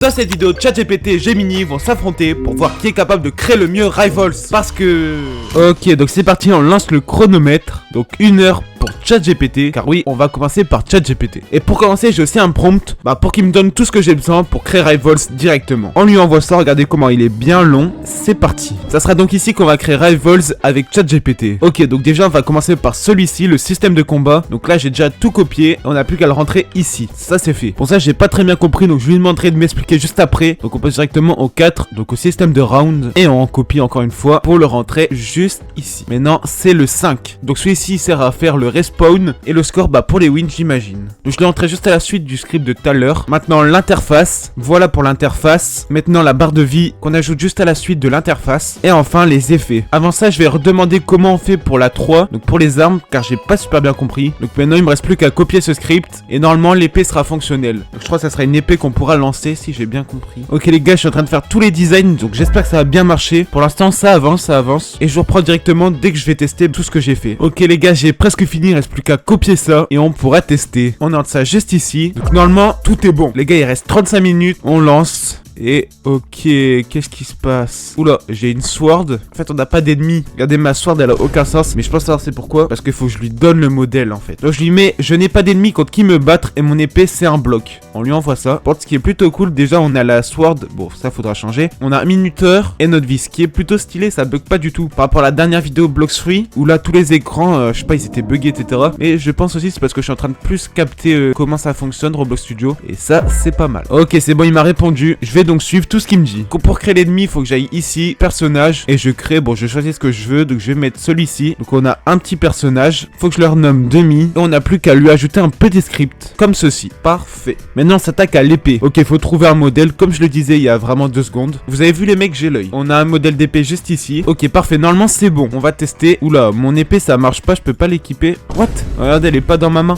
Dans cette vidéo, ChatGPT et Gemini vont s'affronter pour voir qui est capable de créer le mieux Rivals. Parce que... Ok, donc c'est parti, on lance le chronomètre. Donc 1 heure pour ChatGPT, car oui, on va commencer par ChatGPT. Et pour commencer, j'ai aussi un prompt, pour qu'il me donne tout ce que j'ai besoin pour créer Rivals directement. On lui envoie ça, regardez comment il est bien long. C'est parti. Ça sera donc ici qu'on va créer Rivals avec ChatGPT. Ok, donc déjà on va commencer par celui-ci, le système de combat. Donc là j'ai déjà tout copié, on n'a plus qu'à le rentrer ici. Ça c'est fait. Pour ça j'ai pas très bien compris, donc je lui demanderai de m'expliquer juste après. Donc on passe directement au 4, donc au système de round. Et on copie encore une fois pour le rentrer juste ici. Maintenant c'est le 5. Donc celui-ci sert à faire le respawn et le score pour les wins j'imagine. Donc je l'ai rentré juste à la suite du script de tout à l'heure. Maintenant l'interface, voilà pour l'interface. Maintenant la barre de vie qu'on ajoute juste à la suite de l'interface. Et enfin les effets. Avant ça je vais redemander comment on fait pour la 3, donc pour les armes, car j'ai pas super bien compris. Donc maintenant il me reste plus qu'à copier ce script et normalement l'épée sera fonctionnelle. Donc je crois que ça sera une épée qu'on pourra lancer si j'ai bien compris. Ok les gars, je suis en train de faire tous les designs, donc j'espère que ça va bien marcher. Pour l'instant ça avance et je vous reprends directement dès que je vais tester tout ce que j'ai fait. Ok les gars, j'ai presque fini, il reste plus qu'à copier ça et on pourra tester. On entre ça juste ici. Donc normalement tout est bon. Les gars, il reste 35 minutes, on lance. Et ok, qu'est-ce qui se passe? Oula, j'ai une sword. En fait, on n'a pas d'ennemis. Regardez, ma sword, elle a aucun sens. Mais je pense savoir c'est pourquoi. Parce qu'il faut que je lui donne le modèle, en fait. Donc je lui mets, je n'ai pas d'ennemis contre qui me battre. Et mon épée, c'est un bloc. On lui envoie ça. Pour ce qui est plutôt cool, déjà, on a la sword. Bon, ça, faudra changer. On a un minuteur et notre vie. Ce qui est plutôt stylé, ça bug pas du tout. Par rapport à la dernière vidéo Blocks Free, où là, tous les écrans, je sais pas, ils étaient buggés, etc. Mais je pense aussi, c'est parce que je suis en train de plus capter comment ça fonctionne, Roblox Studio. Et ça, c'est pas mal. Ok, c'est bon, il m'a répondu. Je vais donc suivre tout ce qu'il me dit. Pour créer l'ennemi, il faut que j'aille ici, personnage, et je crée, bon je choisis ce que je veux, donc je vais mettre celui-ci. Donc on a un petit personnage, faut que je le renomme demi, et on n'a plus qu'à lui ajouter un petit script, comme ceci. Parfait. Maintenant on s'attaque à l'épée. Ok, faut trouver un modèle, comme je le disais il y a vraiment 2 secondes. Vous avez vu les mecs, j'ai l'œil. On a un modèle d'épée juste ici. Ok, parfait, normalement c'est bon, on va tester. Oula, mon épée ça marche pas, je peux pas l'équiper. What? Regardez, elle est pas dans ma main.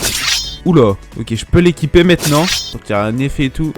Oula, ok, je peux l'équiper maintenant. Donc il y a un effet et tout.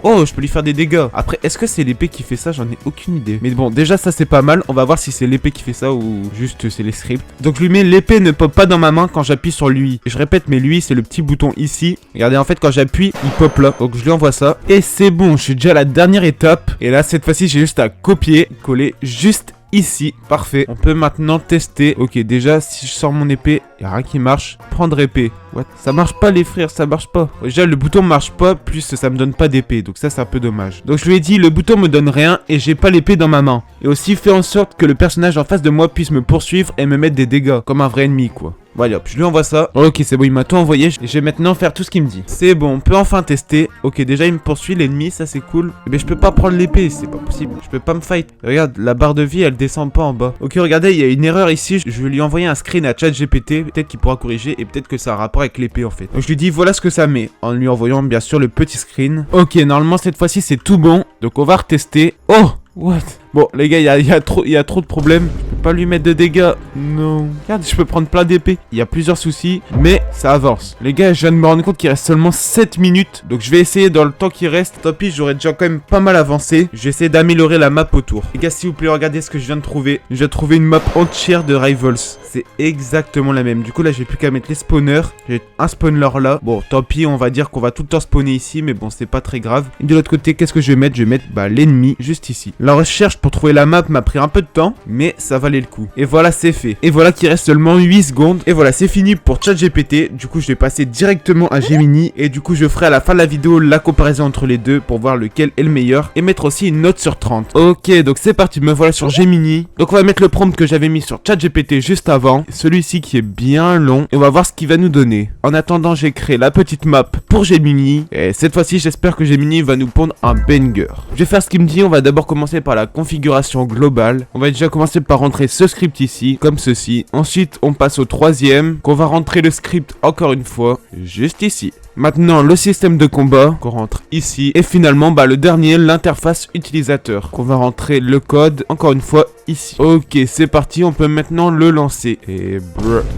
Oh, je peux lui faire des dégâts. Après, est-ce que c'est l'épée qui fait ça? J'en ai aucune idée. Mais bon, déjà, ça, c'est pas mal. On va voir si c'est l'épée qui fait ça ou juste c'est les scripts. Donc, je lui mets l'épée ne pop pas dans ma main quand j'appuie sur lui. Je répète, mais lui, c'est le petit bouton ici. Regardez, en fait, quand j'appuie, il pop là. Donc, je lui envoie ça. Et c'est bon, je suis déjà à la dernière étape. Et là, cette fois-ci, j'ai juste à copier, coller juste ici. Parfait. On peut maintenant tester. Ok, déjà, si je sors mon épée, il n'y a rien qui marche. Prendre épée. What? Ça marche pas les frères, ça marche pas. Déjà le bouton marche pas, plus ça me donne pas d'épée, donc ça c'est un peu dommage. Donc je lui ai dit le bouton me donne rien et j'ai pas l'épée dans ma main. Et aussi fait en sorte que le personnage en face de moi puisse me poursuivre et me mettre des dégâts, comme un vrai ennemi quoi. Voilà, hop, je lui envoie ça. Ok, c'est bon, il m'a tout envoyé. Et je vais maintenant faire tout ce qu'il me dit. C'est bon, on peut enfin tester. Ok, déjà il me poursuit l'ennemi, ça c'est cool. Mais je peux pas prendre l'épée, c'est pas possible. Je peux pas me fight. Regarde, la barre de vie elle descend pas en bas. Ok, regardez, il y a une erreur ici. Je vais lui envoyer un screen à ChatGPT. Peut-être qu'il pourra corriger et peut-être que ça a un rapport avec l'épée en fait. Donc je lui dis voilà ce que ça met. En lui envoyant bien sûr le petit screen. Ok, normalement cette fois-ci c'est tout bon. Donc on va retester. Oh! What? Bon les gars, il y a trop de problèmes. Je peux pas lui mettre de dégâts. Non. Regarde, je peux prendre plein d'épées. Il y a plusieurs soucis, mais ça avance. Les gars, je viens de me rendre compte qu'il reste seulement 7 minutes. Donc je vais essayer dans le temps qui reste. Tant pis, j'aurais déjà quand même pas mal avancé. Je vais essayer d'améliorer la map autour. Les gars, s'il vous plaît, regardez ce que je viens de trouver. Je viens de trouver une map entière de Rivals. C'est exactement la même. Du coup là, j'ai plus qu'à mettre les spawners. J'ai un spawner là. Bon, tant pis, on va dire qu'on va tout le temps spawner ici, mais bon, c'est pas très grave. Et de l'autre côté, qu'est-ce que je vais mettre? Je vais mettre l'ennemi juste ici. La recherche pour trouver la map m'a pris un peu de temps, mais ça valait le coup. Et voilà, c'est fait. Et voilà qu'il reste seulement 8 secondes. Et voilà, c'est fini pour ChatGPT. Du coup, je vais passer directement à Gemini. Et du coup, je ferai à la fin de la vidéo la comparaison entre les deux pour voir lequel est le meilleur. Et mettre aussi une note sur 30. Ok, donc c'est parti. Me voilà sur Gemini. Donc on va mettre le prompt que j'avais mis sur ChatGPT juste avant. Celui-ci qui est bien long. Et on va voir ce qu'il va nous donner. En attendant, j'ai créé la petite map pour Gemini. Et cette fois-ci, j'espère que Gemini va nous pondre un banger. Je vais faire ce qu'il me dit. On va d'abord commencer par la configuration globale. On va déjà commencer par rentrer ce script ici, comme ceci. Ensuite, on passe au troisième, qu'on va rentrer le script encore une fois, juste ici. Maintenant, le système de combat, qu'on rentre ici. Et finalement, le dernier, l'interface utilisateur, qu'on va rentrer le code, encore une fois, ici. Ok, c'est parti, on peut maintenant le lancer. Et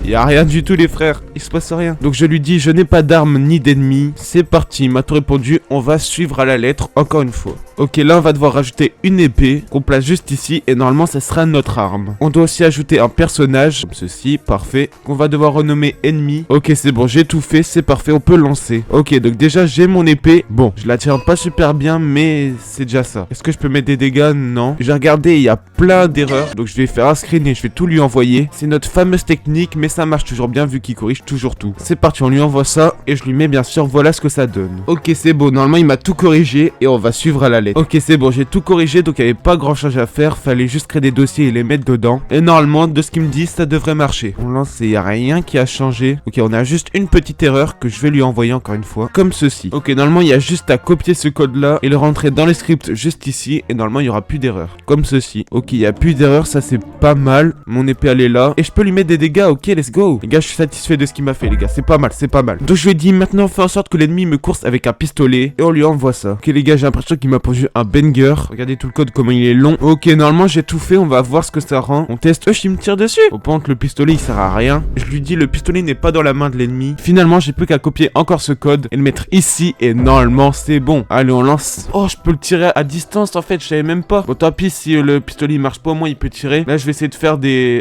il y a rien du tout les frères, il se passe rien. Donc je lui dis, je n'ai pas d'armes ni d'ennemis. C'est parti, il m'a tout répondu, on va suivre à la lettre, encore une fois. Ok, là on va devoir rajouter une épée, qu'on place juste ici, et normalement ça sera notre arme. On doit aussi ajouter un personnage, comme ceci, parfait, qu'on va devoir renommer ennemi. Ok, c'est bon, j'ai tout fait, c'est parfait, on peut lancer. lancer. Ok, donc déjà j'ai mon épée. Bon, je la tiens pas super bien, mais c'est déjà ça. Est-ce que je peux mettre des dégâts? Non. J'ai regardé, il y a plein d'erreurs. Donc je vais faire un screen et je vais tout lui envoyer. C'est notre fameuse technique, mais ça marche toujours bien vu qu'il corrige toujours tout. C'est parti, on lui envoie ça et je lui mets bien sûr, voilà ce que ça donne. Ok, c'est bon, normalement il m'a tout corrigé et on va suivre à la lettre. Ok, c'est bon, j'ai tout corrigé, donc il n'y avait pas grand chose à faire. Fallait juste créer des dossiers et les mettre dedans. Et normalement, de ce qu'il me dit, ça devrait marcher. On lance, il n'y a rien qui a changé. Ok, on a juste une petite erreur que je vais lui envoyer encore une fois, comme ceci. Ok, normalement il y a juste à copier ce code là et le rentrer dans le script juste ici et normalement il n'y aura plus d'erreur, comme ceci. Ok, il n'y a plus d'erreur, ça c'est pas mal. Mon épée elle est là et je peux lui mettre des dégâts. Ok, let's go. Les gars, je suis satisfait de ce qu'il m'a fait, les gars, c'est pas mal, c'est pas mal. Donc je lui ai dit maintenant fais en sorte que l'ennemi me course avec un pistolet et on lui envoie ça. Ok les gars, j'ai l'impression qu'il m'a pondu un banger. Regardez tout le code comment il est long. Ok, normalement j'ai tout fait, on va voir ce que ça rend. On teste. Il me tire dessus. Au point que le pistolet il sert à rien. Je lui dis le pistolet n'est pas dans la main de l'ennemi. Finalement j'ai plus qu'à copier encore ce code et le mettre ici et normalement c'est bon. Allez, on lance. Oh, je peux le tirer à distance en fait, je savais même pas. Bon, tant pis si le pistolet il marche pas, au moins il peut tirer. Là je vais essayer de faire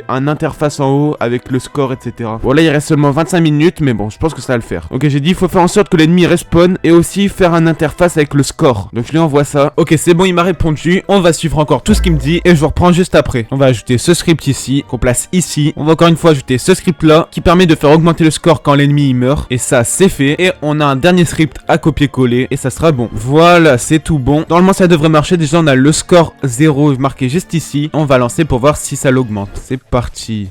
un interface en haut avec le score, etc. Bon, là il reste seulement 25 minutes, mais bon, je pense que ça va le faire. Ok, j'ai dit il faut faire en sorte que l'ennemi respawn et aussi faire un interface avec le score. Donc je lui envoie ça. Ok, c'est bon, il m'a répondu. On va suivre encore tout ce qu'il me dit et je vous reprends juste après. On va ajouter ce script ici qu'on place ici. On va encore une fois ajouter ce script là qui permet de faire augmenter le score quand l'ennemi il meurt. Et ça c'est fait. Et on a un dernier script à copier-coller et ça sera bon. Voilà, c'est tout bon. Normalement ça devrait marcher. Déjà on a le score 0 marqué juste ici. On va lancer pour voir si ça l'augmente. C'est parti.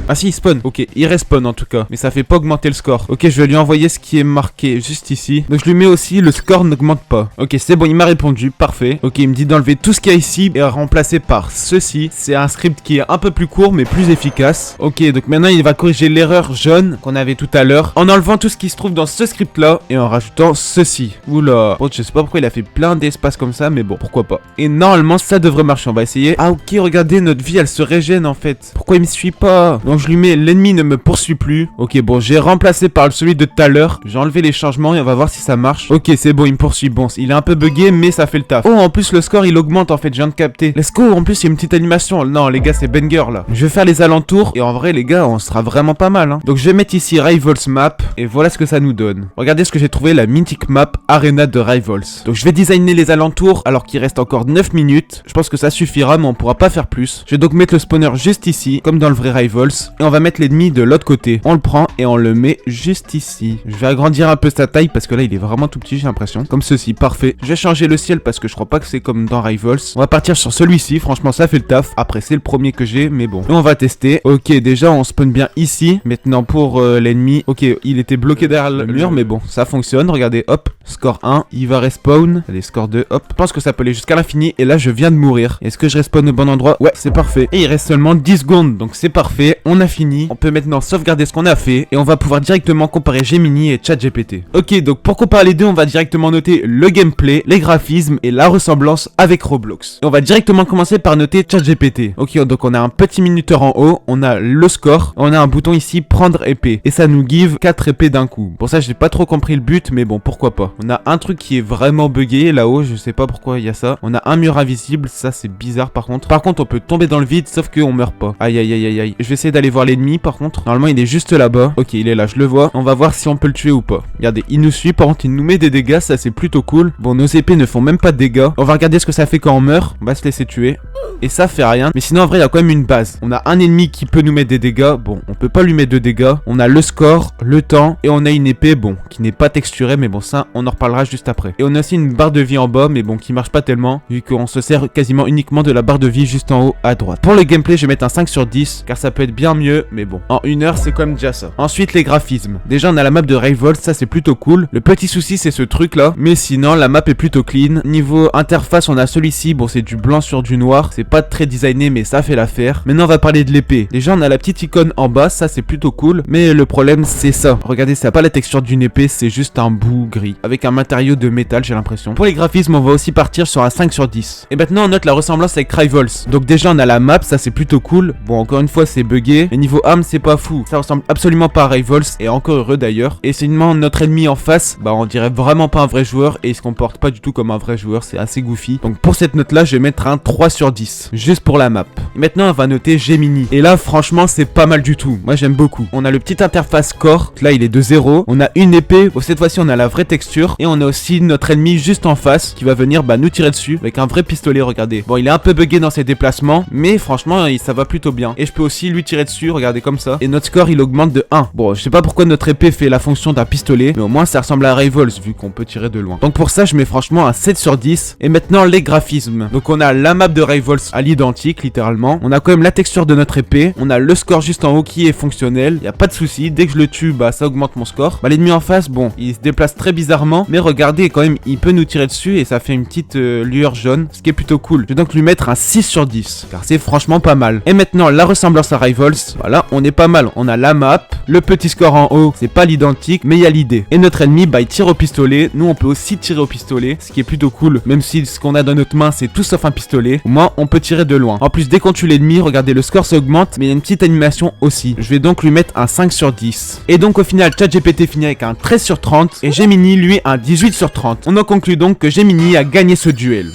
Ah si, il spawn. Ok, il respawn en tout cas. Mais ça fait pas augmenter le score. Ok, je vais lui envoyer ce qui est marqué juste ici. Donc je lui mets aussi le score n'augmente pas. Ok, c'est bon, il m'a répondu. Parfait. Ok, il me dit d'enlever tout ce qu'il y a ici et remplacer par ceci. C'est un script qui est un peu plus court mais plus efficace. Ok, donc maintenant il va corriger l'erreur jaune qu'on avait tout à l'heure en enlevant tout ce qui se trouve dans ce script là et en rajoutant ceci. Oula. Bon, je sais pas pourquoi il a fait plein d'espace comme ça, mais bon, pourquoi pas. Et normalement ça devrait marcher. On va essayer. Ah ok, regardez, notre vie elle se régène en fait. Pourquoi il me suit pas? Donc je lui mets l'ennemi ne me poursuit plus. Ok, bon, j'ai remplacé par celui de tout à l'heure. J'ai enlevé les changements et on va voir si ça marche. Ok, c'est bon, il me poursuit. Bon, il est un peu bugué mais ça fait le taf. Oh, en plus le score il augmente en fait, je viens de capter. Let's go. En plus il y a une petite animation. Non les gars, c'est banger là. Je vais faire les alentours et en vrai les gars, on sera vraiment pas mal hein. Donc je vais mettre ici Rivals Map et voilà ce que ça nous donne. Regardez ce que j'ai trouvé, la mythic map Arena de Rivals. Donc je vais designer les alentours alors qu'il reste encore 9 minutes. Je pense que ça suffira mais on pourra pas faire plus. Je vais donc mettre le spawner juste ici comme dans le vrai Rivals et on va mettre l'ennemi de l'autre côté. On le prend et on le met juste ici. Je vais agrandir un peu sa taille parce que là il est vraiment tout petit, j'ai l'impression. Comme ceci, parfait. Je vais changer le ciel parce que je crois pas que c'est comme dans Rivals. On va partir sur celui-ci, franchement ça fait le taf. Après c'est le premier que j'ai mais bon. Et on va tester. Ok, déjà on spawn bien ici. Maintenant pour l'ennemi, ok, il était bloqué derrière le mur mais bon, ça fonctionne. Regardez, hop, score 1, il va respawn. Allez, score 2, hop. Je pense que ça peut aller jusqu'à l'infini et là je viens de mourir. Est-ce que je respawn au bon endroit? Ouais, c'est parfait. Et il reste seulement 10 secondes, donc c'est parfait. On a fini. On peut maintenant sauvegarder ce qu'on a fait et on va pouvoir directement comparer Gemini et ChatGPT. Ok, donc pour comparer les deux, on va directement noter le gameplay, les graphismes et la ressemblance avec Roblox. Et on va directement commencer par noter ChatGPT. Ok, donc on a un petit minuteur en haut, on a le score, on a un bouton ici prendre épée et ça nous give 4 épées d'un coup. Pour ça, j'ai pas trop compris le but, mais bon, pourquoi pas. On a un truc qui est vraiment buggé là-haut, je sais pas pourquoi il y a ça. On a un mur invisible, ça c'est bizarre par contre. Par contre, on peut tomber dans le vide, sauf qu'on meurt pas. Aïe aïe aïe aïe aïe. Je vais essayer d'aller voir l'ennemi par contre. Normalement, il est juste là-bas. Ok, il est là, je le vois. On va voir si on peut le tuer ou pas. Regardez, il nous suit, par contre, il nous met des dégâts, ça c'est plutôt cool. Bon, nos épées ne font même pas de dégâts. On va regarder ce que ça fait quand on meurt. On va se laisser tuer. Et ça fait rien. Mais sinon, en vrai, il y a quand même une base. On a un ennemi qui peut nous mettre des dégâts. Bon, on peut pas lui mettre de dégâts. On a le score, le temps, et on a une épée, bon, qui n'est pas texturée, mais bon, ça, on en reparlera juste après. Et on a aussi une barre de vie en bas, mais bon, qui marche pas tellement, vu qu'on se sert quasiment uniquement de la barre de vie juste en haut à droite. Pour le gameplay, je vais mettre un 5 sur 10, car ça peut être bien mieux, mais bon, en 1 heure, c'est quand même déjà ça. Ensuite, les graphismes. Déjà, on a la map de Rivals, ça c'est plutôt cool. Le petit souci, c'est ce truc-là, mais sinon, la map est plutôt clean. Niveau interface, on a celui-ci, bon, c'est du blanc sur du noir, c'est pas très designé, mais ça fait l'affaire. Maintenant, on va parler de l'épée. Déjà, on a la petite icône en bas, ça c'est plutôt cool, mais le problème, c'est ça. Regardez, ça n'a pas la texture d'une épée, c'est juste un bout gris, avec un matériau de métal, j'ai l'impression. Pour les graphismes, on va aussi partir sur un 5 sur 10. Et maintenant, on note la ressemblance avec Rivals. Donc déjà, on a la map, ça c'est plutôt cool. Bon, encore une fois, c'est buggé. Et niveau arme, c'est pas fou. Ça ressemble absolument pas à Rivals, et encore heureux d'ailleurs. Et sinon, notre ennemi en face, bah on dirait vraiment pas un vrai joueur, et il se comporte pas du tout comme un vrai joueur, c'est assez goofy. Donc pour cette note-là, je vais mettre un 3 sur 10, juste pour la map. Et maintenant, on va noter Gemini. Et là, franchement, c'est pas mal du tout. Moi, j'aime beaucoup. On a le petit interface score, là il est de 0. On a une épée. Bon, cette fois-ci on a la vraie texture. Et on a aussi notre ennemi juste en face qui va venir nous tirer dessus avec un vrai pistolet, regardez. Bon, il est un peu bugué dans ses déplacements, mais franchement ça va plutôt bien. Et je peux aussi lui tirer dessus, regardez comme ça. Et notre score il augmente de 1. Bon, je sais pas pourquoi notre épée fait la fonction d'un pistolet, mais au moins ça ressemble à Rivals vu qu'on peut tirer de loin. Donc pour ça je mets franchement un 7 sur 10. Et maintenant les graphismes. Donc on a la map de Rivals à l'identique littéralement. On a quand même la texture de notre épée. On a le score juste en haut qui est fonctionnel. Y a pas de souci. Dès que je le tue, ça augmente mon score. L'ennemi en face, bon, il se déplace très bizarrement, mais regardez quand même, il peut nous tirer dessus et ça fait une petite lueur jaune, ce qui est plutôt cool. Je vais donc lui mettre un 6 sur 10, car c'est franchement pas mal. Et maintenant, la ressemblance à Rivals, voilà, on est pas mal. On a la map, le petit score en haut, c'est pas l'identique, mais il y a l'idée. Et notre ennemi, il tire au pistolet. Nous, on peut aussi tirer au pistolet, ce qui est plutôt cool, même si ce qu'on a dans notre main, c'est tout sauf un pistolet. Au moins, on peut tirer de loin. En plus, dès qu'on tue l'ennemi, regardez, le score s'augmente, mais il y a une petite animation aussi. Je vais donc lui mettre un 5 sur 10. Et donc, au final, ChatGPT finit avec un 13 sur 30, et Gemini, lui, un 18 sur 30. On en conclut donc que Gemini a gagné ce duel.